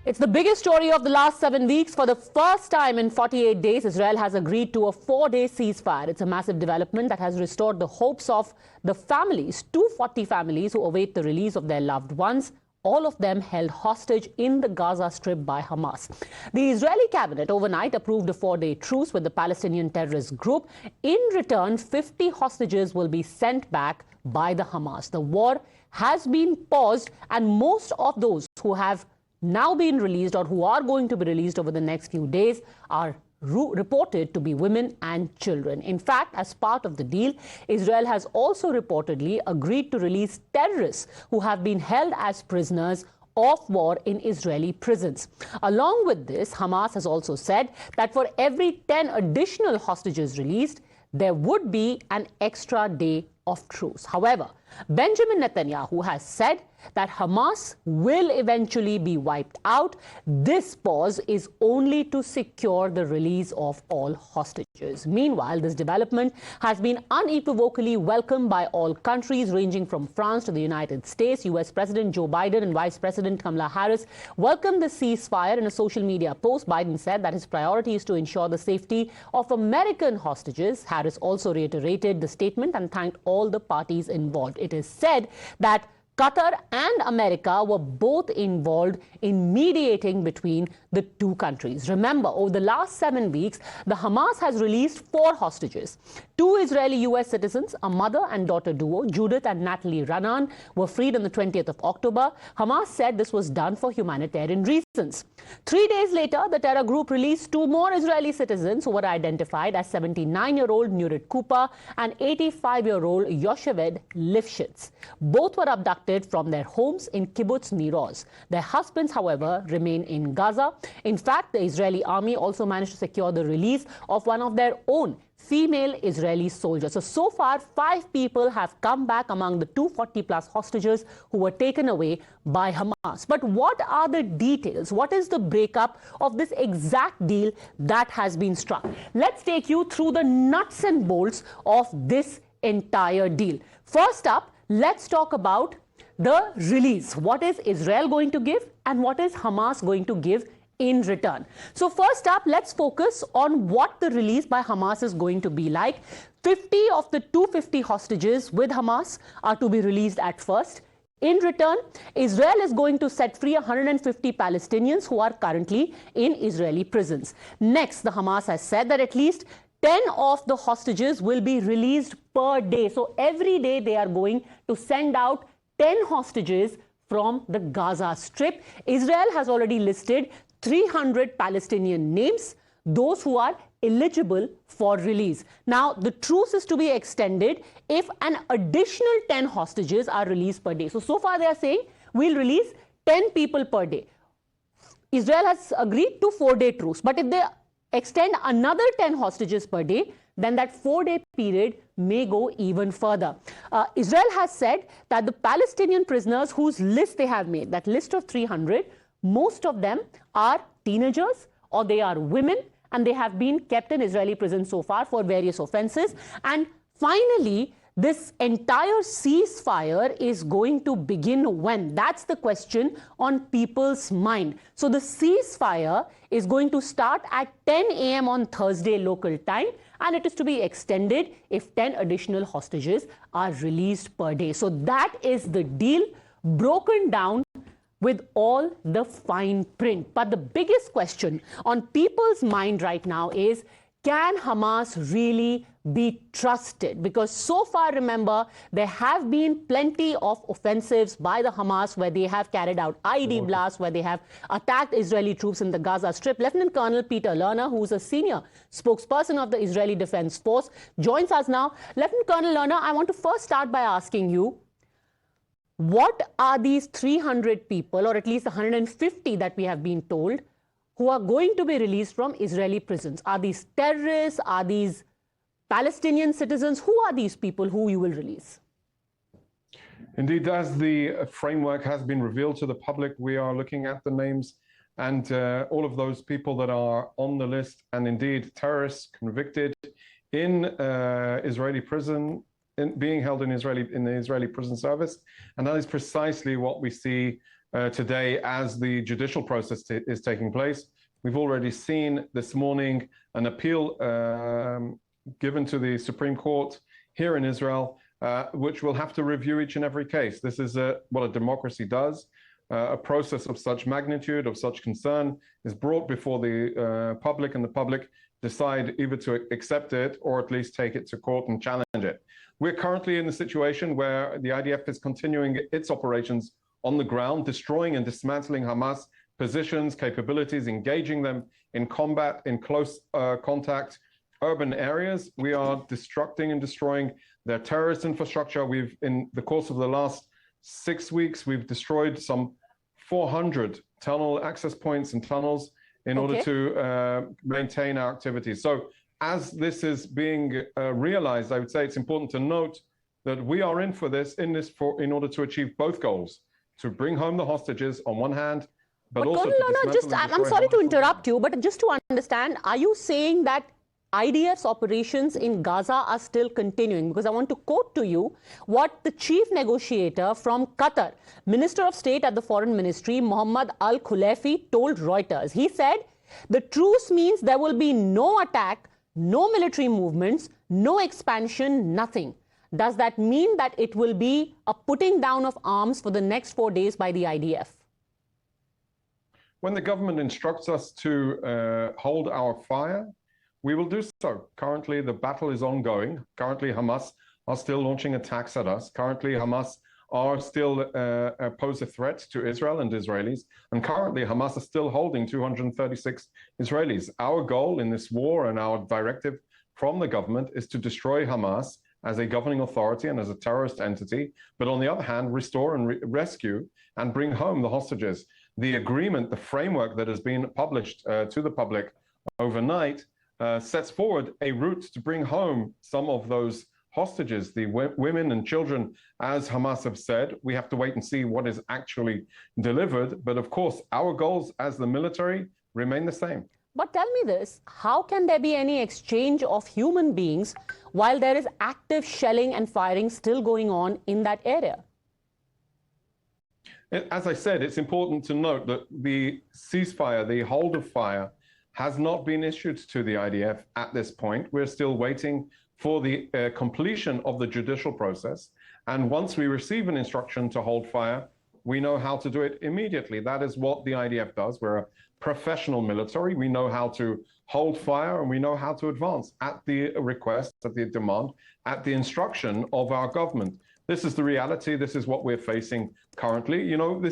It's the biggest story of the last 7 weeks. For the first time in 48 days, Israel has agreed to a 4-day ceasefire. It's a massive development that has restored the hopes of the families, 240 families who await the release of their loved ones, all of them held hostage in the Gaza Strip by Hamas. The Israeli cabinet overnight approved a 4-day truce with the Palestinian terrorist group. In return, 50 hostages will be sent back by the Hamas. The war has been paused, and most of those who have now been released or who are going to be released over the next few days are reported to be women and children. In fact, as part of the deal, Israel has also reportedly agreed to release terrorists who have been held as prisoners of war in Israeli prisons. Along with this, Hamas has also said that for every 10 additional hostages released, there would be an extra day of truce. However, Benjamin Netanyahu has said that Hamas will eventually be wiped out. This pause is only to secure the release of all hostages. Meanwhile, this development has been unequivocally welcomed by all countries, ranging from France to the United States. US President Joe Biden and Vice President Kamala Harris welcomed the ceasefire. In a social media post, Biden said that his priority is to ensure the safety of American hostages. Harris also reiterated the statement and thanked all the parties involved. It is said that Qatar and America were both involved in mediating between the two countries. Remember, over the last 7 weeks, the Hamas has released 4 hostages. 2 Israeli US citizens, a mother and daughter duo, Judith and Natalie Ranan, were freed on the 20th of October. Hamas said this was done for humanitarian reasons. 3 days later, the terror group released 2 more Israeli citizens who were identified as 79-year-old Nurit Cooper and 85-year-old Yocheved Lifshitz. Both were abducted from their homes in Kibbutz Nir Oz. Their husbands, however, remain in Gaza. In fact, the Israeli army also managed to secure the release of one of their own female Israeli soldiers. So far, 5 people have come back among the 240-plus hostages who were taken away by Hamas. But what are the details? What is the breakup of this exact deal that has been struck? Let's take you through the nuts and bolts of this entire deal. First up, let's talk about the release. What is Israel going to give and what is Hamas going to give in return? So first up, let's focus on what the release by Hamas is going to be like. 50 of the 250 hostages with Hamas are to be released at first. In return, Israel is going to set free 150 Palestinians who are currently in Israeli prisons. Next, the Hamas has said that at least 10 of the hostages will be released per day. So every day they are going to send out 10 hostages from the Gaza Strip. Israel has already listed 300 Palestinian names, those who are eligible for release. Now, the truce is to be extended if an additional 10 hostages are released per day. So far they are saying we'll release 10 people per day. Israel has agreed to 4-day truce, but if they extend another 10 hostages per day, then that 4-day period may go even further. Israel has said that the Palestinian prisoners whose list they have made, that list of 300, most of them are teenagers or they are women, and they have been kept in Israeli prison so far for various offenses. And finally, this entire ceasefire is going to begin when? That's the question on people's mind. So the ceasefire is going to start at 10 a.m. on Thursday local time, and it is to be extended if 10 additional hostages are released per day. So that is the deal broken down with all the fine print. But the biggest question on people's mind right now is, can Hamas really be trusted? Because so far, remember, there have been plenty of offensives by the Hamas where they have carried out IED blasts, where they have attacked Israeli troops in the Gaza Strip. Lieutenant Colonel Peter Lerner, who is a senior spokesperson of the Israeli Defense Force, joins us now. Lieutenant Colonel Lerner, I want to first start by asking you, what are these 300 people, or at least 150 that we have been told, who are going to be released from Israeli prisons? Are these terrorists? Are these Palestinian citizens? Who are these people who you will release? Indeed, as the framework has been revealed to the public, we are looking at the names and all of those people that are on the list, and indeed terrorists convicted in Israeli prison, being held in the Israeli prison service. And that is precisely what we see today as the judicial process is taking place. We've already seen this morning an appeal given to the Supreme Court here in Israel, which will have to review each and every case. This is what a democracy does. A process of such magnitude, of such concern, is brought before the public, and the public decide either to accept it or at least take it to court and challenge it. We're currently in the situation where the IDF is continuing its operations on the ground, destroying and dismantling Hamas positions, capabilities, engaging them in combat, in close contact, urban areas. We are destructing and destroying their terrorist infrastructure. In the course of the last 6 weeks, we've destroyed some 400 tunnel access points and tunnels in order to maintain our activities. So as this is being realized, I would say it's important to note that we are in order to achieve both goals, to bring home the hostages on one hand, but also I'm sorry to interrupt you, but just to understand, are you saying that IDF's operations in Gaza are still continuing? Because I want to quote to you what the chief negotiator from Qatar, Minister of State at the Foreign Ministry, Mohammed Al-Khulaifi, told Reuters. He said, the truce means there will be no attack, no military movements, no expansion, nothing. Does that mean that it will be a putting down of arms for the next 4 days by the IDF? When the government instructs us to hold our fire, we will do so. Currently, the battle is ongoing. Currently, Hamas are still launching attacks at us. Currently, Hamas are still pose a threat to Israel and Israelis. And currently, Hamas are still holding 236 Israelis. Our goal in this war and our directive from the government is to destroy Hamas as a governing authority and as a terrorist entity, but on the other hand, restore and rescue and bring home the hostages. The agreement, the framework that has been published to the public overnight sets forward a route to bring home some of those hostages, the women and children, as Hamas have said. We have to wait and see what is actually delivered. But of course, our goals as the military remain the same. But tell me this, how can there be any exchange of human beings while there is active shelling and firing still going on in that area? As I said, it's important to note that the ceasefire, the hold of fire, has not been issued to the IDF at this point. We're still waiting for the completion of the judicial process. And once we receive an instruction to hold fire, we know how to do it immediately. That is what the IDF does. We're a professional military. We know how to hold fire and we know how to advance at the request, at the demand, at the instruction of our government. This is the reality. This is what we're facing currently. You know,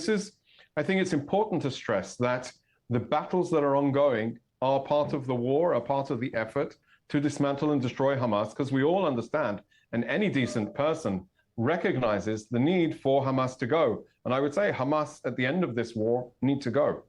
I think it's important to stress that the battles that are ongoing are part of the war, are part of the effort to dismantle and destroy Hamas, because we all understand, and any decent person recognizes the need for Hamas to go. And I would say Hamas, at the end of this war, need to go.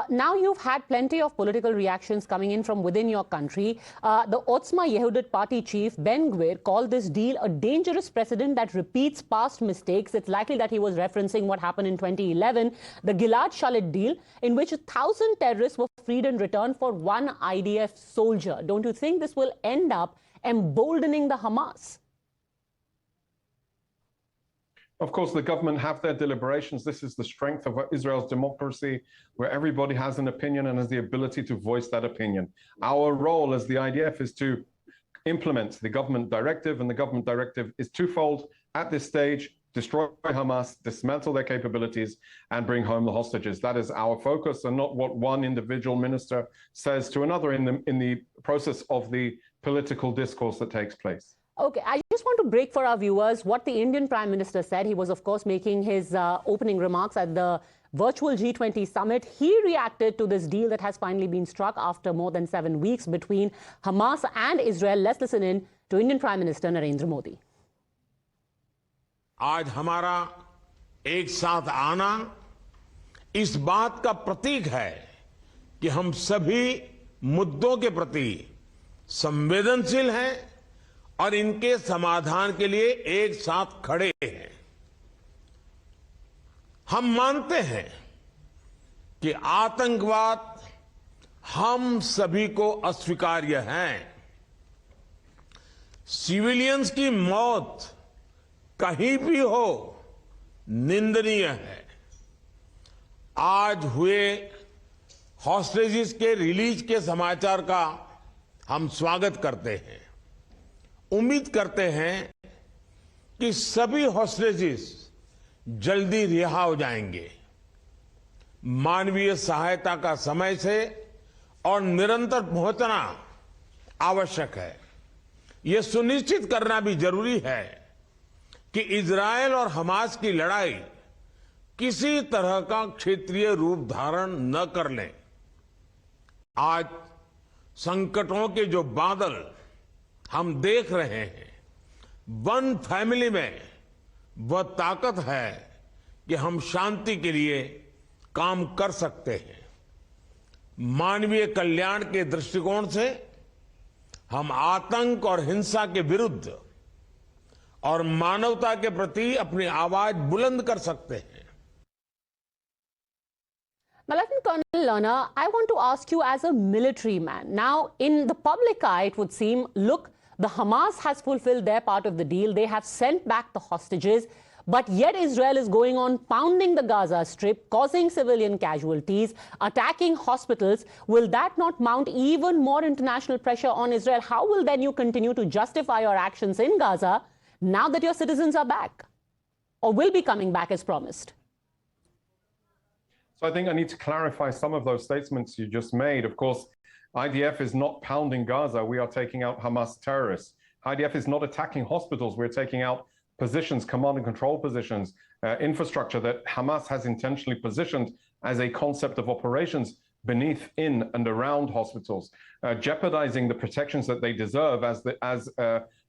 Now you've had plenty of political reactions coming in from within your country. The Otzma Yehudit party chief, Ben Gvir, called this deal a dangerous precedent that repeats past mistakes. It's likely that he was referencing what happened in 2011, the Gilad Shalit deal, in which 1,000 terrorists were freed in return for one IDF soldier. Don't you think this will end up emboldening the Hamas? Of course, the government have their deliberations. This is the strength of Israel's democracy, where everybody has an opinion and has the ability to voice that opinion. Our role as the IDF is to implement the government directive, and the government directive is twofold. At this stage, destroy Hamas, dismantle their capabilities, and bring home the hostages. That is our focus, and not what one individual minister says to another in the process of the political discourse that takes place. Okay, I just want to break for our viewers what the Indian Prime Minister said. He was, of course, making his opening remarks at the virtual G20 summit. He reacted to this deal that has finally been struck after more than 7 weeks between Hamas and Israel. Let's listen in to Indian Prime Minister Narendra Modi. आज हमारा एक साथ आना इस बात का प्रतीक है कि हम सभी मुद्दों के प्रति संवेदनशील हैं और इनके समाधान के लिए एक साथ खड़े हैं। हम मानते हैं कि आतंकवाद हम सभी को अस्वीकार्य है। सिविलियंस की मौत कहीं भी हो निंदनीय है। आज हुए हॉस्टेजेस के रिलीज के समाचार का हम स्वागत करते हैं। उम्मीद करते हैं कि सभी हॉस्टेजेस जल्दी रिहा हो जाएंगे। मानवीय सहायता का समय से और निरंतर पहुंचना आवश्यक है। यह सुनिश्चित करना भी जरूरी है कि इजरायल और हमास की लड़ाई किसी तरह का क्षेत्रीय रूप धारण न कर ले। आज संकटों के जो बादल हम देख रहे हैं, वन फैमिली में वह ताकत है कि हम शांति के लिए काम कर सकते हैं। मानवीय कल्याण के दृष्टिकोण से हम आतंक और हिंसा के विरुद्ध और मानवता के प्रति अपनी आवाज बुलंद कर सकते हैं। Now, Lieutenant Colonel Lerner, I want to ask you as a military man. Now, in the public eye, it would seem, look, the Hamas has fulfilled their part of the deal. They have sent back the hostages. But yet Israel is going on pounding the Gaza Strip, causing civilian casualties, attacking hospitals. Will that not mount even more international pressure on Israel? How will then you continue to justify your actions in Gaza now that your citizens are back or will be coming back as promised? So I think I need to clarify some of those statements you just made. Of course, IDF is not pounding Gaza. We are taking out Hamas terrorists. IDF is not attacking hospitals. We're taking out positions, command and control positions, infrastructure that Hamas has intentionally positioned as a concept of operations beneath, in, and around hospitals, jeopardizing the protections that they deserve as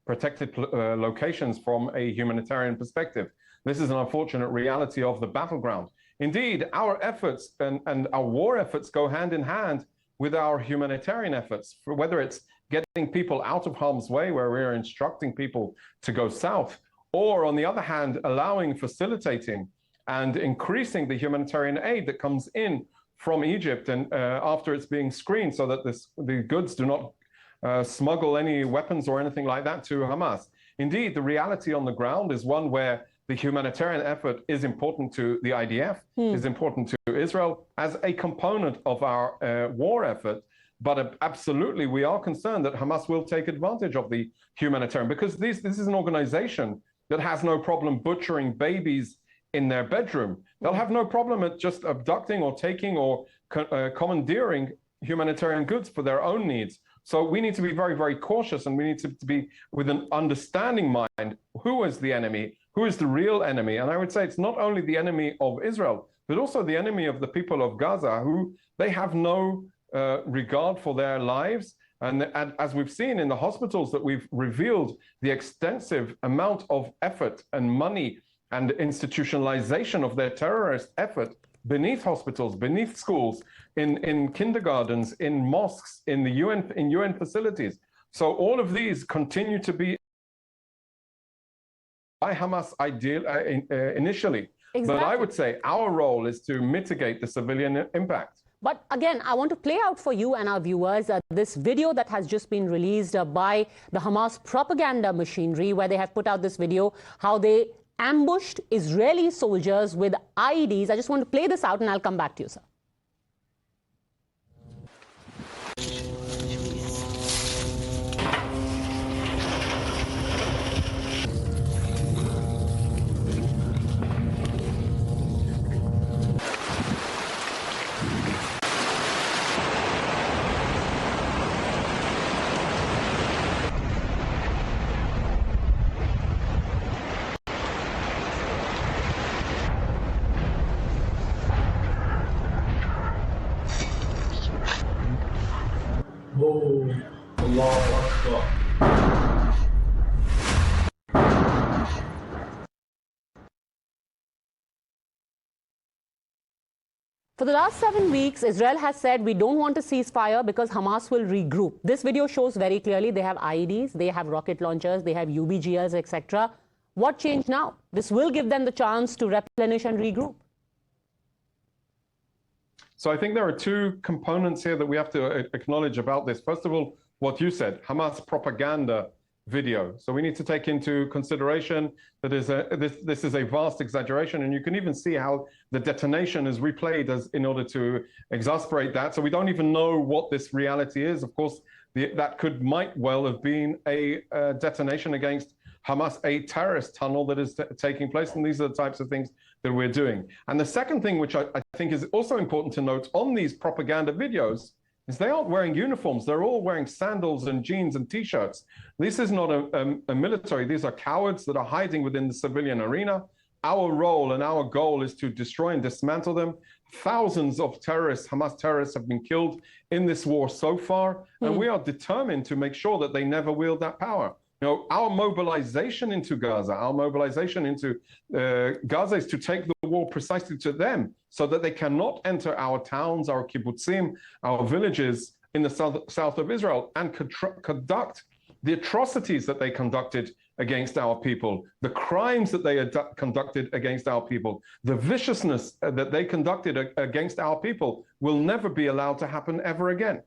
protected locations from a humanitarian perspective. This is an unfortunate reality of the battleground. Indeed, our efforts and our war efforts go hand in hand with our humanitarian efforts, for whether it's getting people out of harm's way, where we're instructing people to go south, or on the other hand, allowing, facilitating, and increasing the humanitarian aid that comes in from Egypt and after it's being screened so that the goods do not smuggle any weapons or anything like that to Hamas. Indeed, the reality on the ground is one where the humanitarian effort is important to the IDF, is important to Israel as a component of our war effort. But absolutely, we are concerned that Hamas will take advantage of the humanitarian, because this is an organization that has no problem butchering babies in their bedroom. They'll have no problem at just abducting or taking or commandeering humanitarian goods for their own needs. So we need to be very, very cautious, and we need to be with an understanding mind. Who is the enemy? Who is the real enemy? And I would say it's not only the enemy of Israel, but also the enemy of the people of Gaza, who they have no regard for their lives. And as we've seen in the hospitals, that we've revealed the extensive amount of effort and money and institutionalization of their terrorist effort beneath hospitals, beneath schools, in kindergartens, in mosques, in the UN facilities. So all of these continue to be by Hamas initially. Exactly. But I would say our role is to mitigate the civilian impact. But again, I want to play out for you and our viewers this video that has just been released by the Hamas propaganda machinery, where they have put out this video, how they ambushed Israeli soldiers with IEDs. I just want to play this out and I'll come back to you, sir. For the last 7 weeks, Israel has said we don't want a ceasefire because Hamas will regroup. This video shows very clearly they have IEDs, they have rocket launchers, they have UBGLs, etc. What changed now? This will give them the chance to replenish and regroup. So I think there are two components here that we have to acknowledge about this. First of all, what you said, Hamas propaganda video. So we need to take into consideration that this is a vast exaggeration, and you can even see how the detonation is replayed in order to exasperate that. So we don't even know what this reality is. Of course, that might well have been a detonation against Hamas, a terrorist tunnel that is taking place, and these are the types of things that we're doing. And the second thing, which I think is also important to note on these propaganda videos, is they aren't wearing uniforms. They're all wearing sandals and jeans and T-shirts. This is not a military. These are cowards that are hiding within the civilian arena. Our role and our goal is to destroy and dismantle them. Thousands of terrorists, Hamas terrorists, have been killed in this war so far, and we are determined to make sure that they never wield that power. You know, our mobilization into Gaza, our mobilization into Gaza is to take the war precisely to them so that they cannot enter our towns, our kibbutzim, our villages in the south of Israel and conduct the atrocities that they conducted against our people, the crimes that they conducted against our people, the viciousness that they conducted against our people will never be allowed to happen ever again.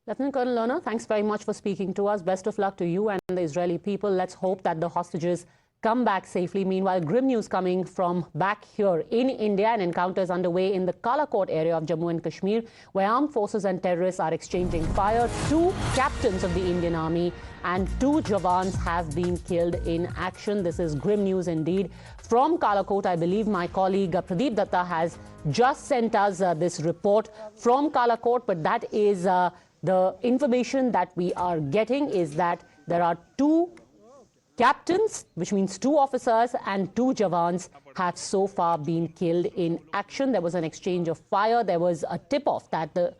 Lieutenant Colonel Lerner, thanks very much for speaking to us. Best of luck to you and the Israeli people. Let's hope that the hostages come back safely. Meanwhile, grim news coming from back here in India. An encounter is underway in the Kalakot area of Jammu and Kashmir, where armed forces and terrorists are exchanging fire. 2 captains of the Indian Army and 2 Jawans have been killed in action. This is grim news indeed. From Kalakot, I believe my colleague Pradeep Datta has just sent us this report from Kalakot, but that is the information that we are getting is that there are 2 captains, which means 2 officers, and 2 Jawans have so far been killed in action. There was an exchange of fire. There was a tip-off that the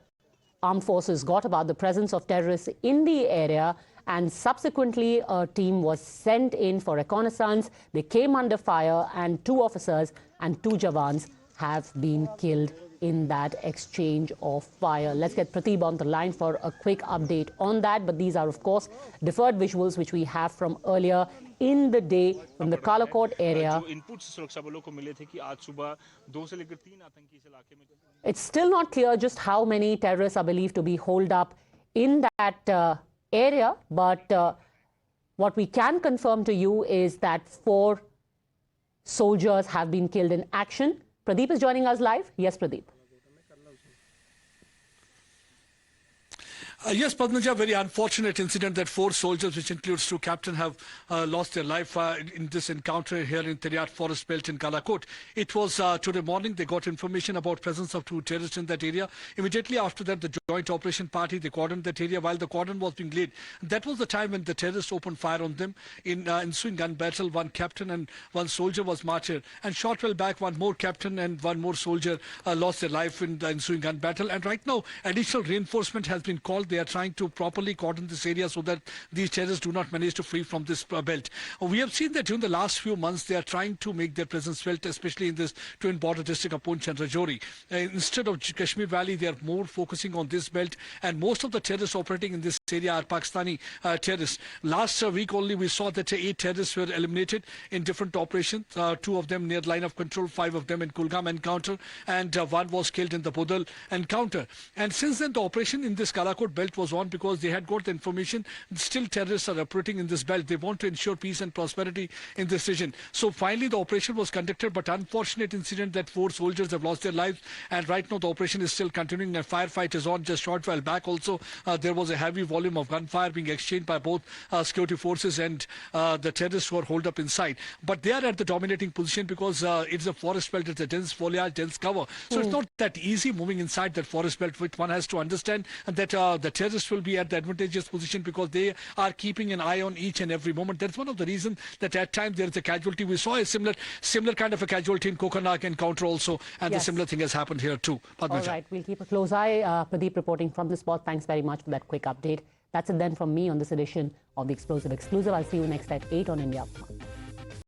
armed forces got about the presence of terrorists in the area, and subsequently a team was sent in for reconnaissance. They came under fire, and 2 officers and 2 Jawans have been killed in that exchange of fire. Let's get Pradeep on the line for a quick update on that. But these are, of course, deferred visuals which we have from earlier in the day from the Kalakot area. It's still not clear just how many terrorists are believed to be holed up in that area, but what we can confirm to you is that 4 soldiers have been killed in action. Pradeep is joining us live. Yes, Pradeep. Yes, Padmaja, very unfortunate incident that 4 soldiers, which includes 2 captains, have lost their life in this encounter here in Teriat Forest Belt in Kalakot. It was today morning they got information about presence of 2 terrorists in that area. Immediately after that, the Joint Operation Party, they cordoned that area. While the cordon was being laid, that was the time when the terrorists opened fire on them. In ensuing gun battle, 1 captain and 1 soldier was martyred. And short while back, 1 more captain and 1 more soldier lost their life in the ensuing gun battle. And right now, additional reinforcement has been called. They are trying to properly cordon this area so that these terrorists do not manage to flee from this belt. We have seen that during the last few months, they are trying to make their presence felt, especially in this twin border district of Poonch and Rajouri. Instead of Kashmir Valley, they are more focusing on this belt, and most of the terrorists operating in this area are Pakistani terrorists. Last week only, we saw that 8 terrorists were eliminated in different operations, 2 of them near line of control, 5 of them in Kulgam encounter, and 1 was killed in the Budal encounter. And since then, the operation in this Kalakot belt was on because they had got the information still terrorists are operating in this belt. They want to ensure peace and prosperity in this region. So finally the operation was conducted, but unfortunate incident that 4 soldiers have lost their lives, and right now the operation is still continuing and firefight is on. Just short while back also there was a heavy volume of gunfire being exchanged by both security forces and the terrorists who are holed up inside. But they are at the dominating position because it's a forest belt, it's a dense foliage, dense cover. So it's not that easy moving inside that forest belt, which one has to understand, and that the terrorists will be at the advantageous position because they are keeping an eye on each and every moment. That's one of the reasons that at times there is a casualty. We saw a similar kind of a casualty in Kokanak encounter also, and the similar thing has happened here too. Padmaja. All right, we'll keep a close eye. Pradeep reporting from the spot. Thanks very much for that quick update. That's it then from me on this edition of The Explosive Exclusive. I'll see you next at 8 on India.